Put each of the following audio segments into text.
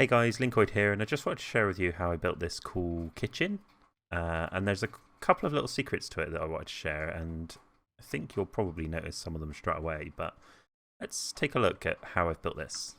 Hey guys, Lynqoid here, and I just wanted to share with you how I built this cool kitchen. And there's a couple of little secrets to it that I wanted to share, and I think you'll probably notice some of them straight away, but let's take a look at how I've built this.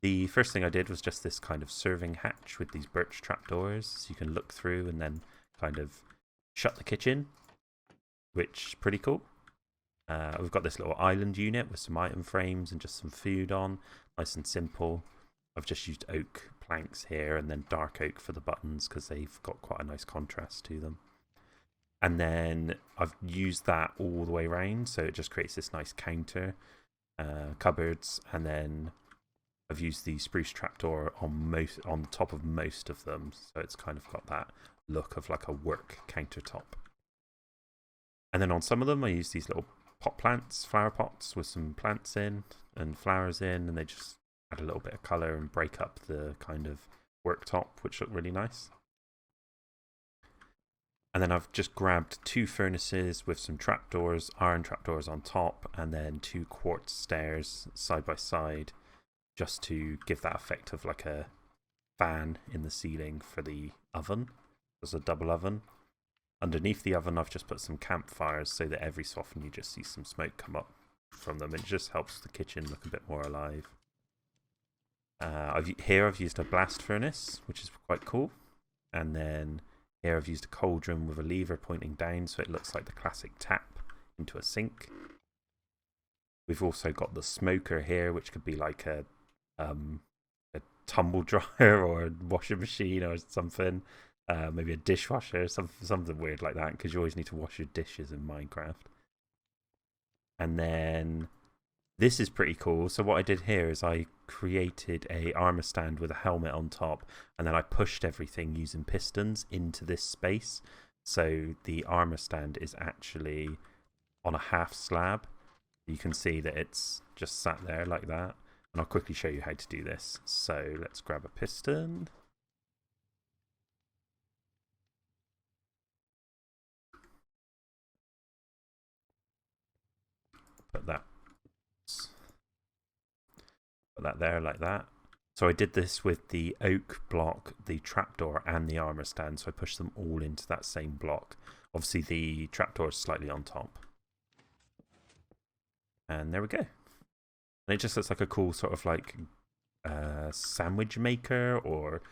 The first thing I did was just this kind of serving hatch with these birch trapdoors, so you can look through and then kind of shut the kitchen, which is pretty cool. We've got this little island unit with some item frames and just some food on, nice and simple. I've just used oak planks here and then dark oak for the buttons because they've got quite a nice contrast to them. And then I've used that all the way around, so it just creates this nice counter, cupboards, and then I've used the spruce trapdoor on the top of most of them, so it's kind of got that look of like a work countertop. And then on some of them, I use these little pot plants, flower pots with some plants in and flowers in, and they just add a little bit of colour and break up the kind of worktop, which look really nice. And then I've just grabbed two furnaces with some trapdoors, iron trapdoors on top, and then two quartz stairs side by side, just to give that effect of like a fan in the ceiling for the oven. There's a double oven. Underneath the oven, I've just put some campfires so that every so often you just see some smoke come up from them. It just helps the kitchen look a bit more alive. Here I've used a blast furnace, which is quite cool. And then here I've used a cauldron with a lever pointing down so it looks like the classic tap into a sink. We've also got the smoker here, which could be like a tumble dryer or a washing machine or something. Maybe a dishwasher, something weird like that, because you always need to wash your dishes in Minecraft. And then this is pretty cool. So what I did here is I created a armor stand with a helmet on top, and then I pushed everything using pistons into this space. So the armor stand is actually on a half slab. You can see that it's just sat there like that. And I'll quickly show you how to do this. So let's grab a piston. Put that there like that. So I did this with the oak block, the trapdoor, and the armor stand. So I pushed them all into that same block. Obviously the trapdoor is slightly on top. And there we go. And it just looks like a cool sort of like sandwich maker or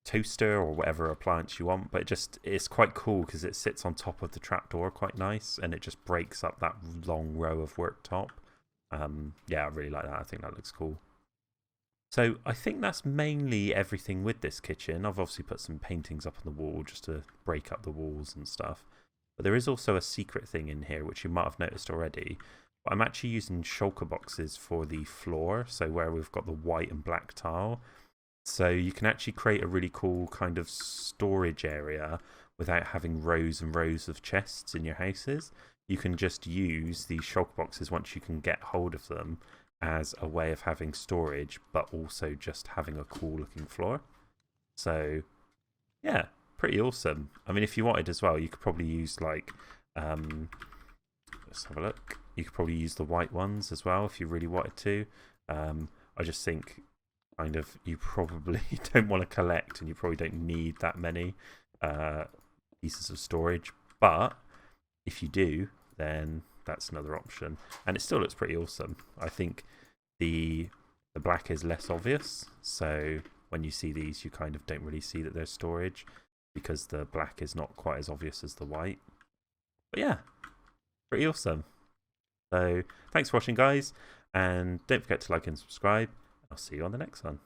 toaster or whatever appliance you want, but it's quite cool because it sits on top of the trapdoor quite nice, and it just breaks up that long row of worktop. Yeah, I really like that. I think that looks cool. So I think that's mainly everything with this kitchen. I've obviously put some paintings up on the wall just to break up the walls and stuff, but there is also a secret thing in here which you might have noticed already. I'm actually using shulker boxes for the floor, so where we've got the white and black tile. So you can actually create a really cool kind of storage area without having rows and rows of chests in your houses. You can just use these shulker boxes once you can get hold of them as a way of having storage, but also just having a cool looking floor. So yeah, pretty awesome. I mean, if you wanted as well, you could probably use like, let's have a look. You could probably use the white ones as well if you really wanted to. I just think kind of you probably don't want to collect, and you probably don't need that many pieces of storage. But if you do, then that's another option, and it still looks pretty awesome. I think the black is less obvious, so when you see these, you kind of don't really see that there's storage because the black is not quite as obvious as the white. But yeah, pretty awesome. So thanks for watching, guys, and don't forget to like and subscribe. I'll see you on the next one.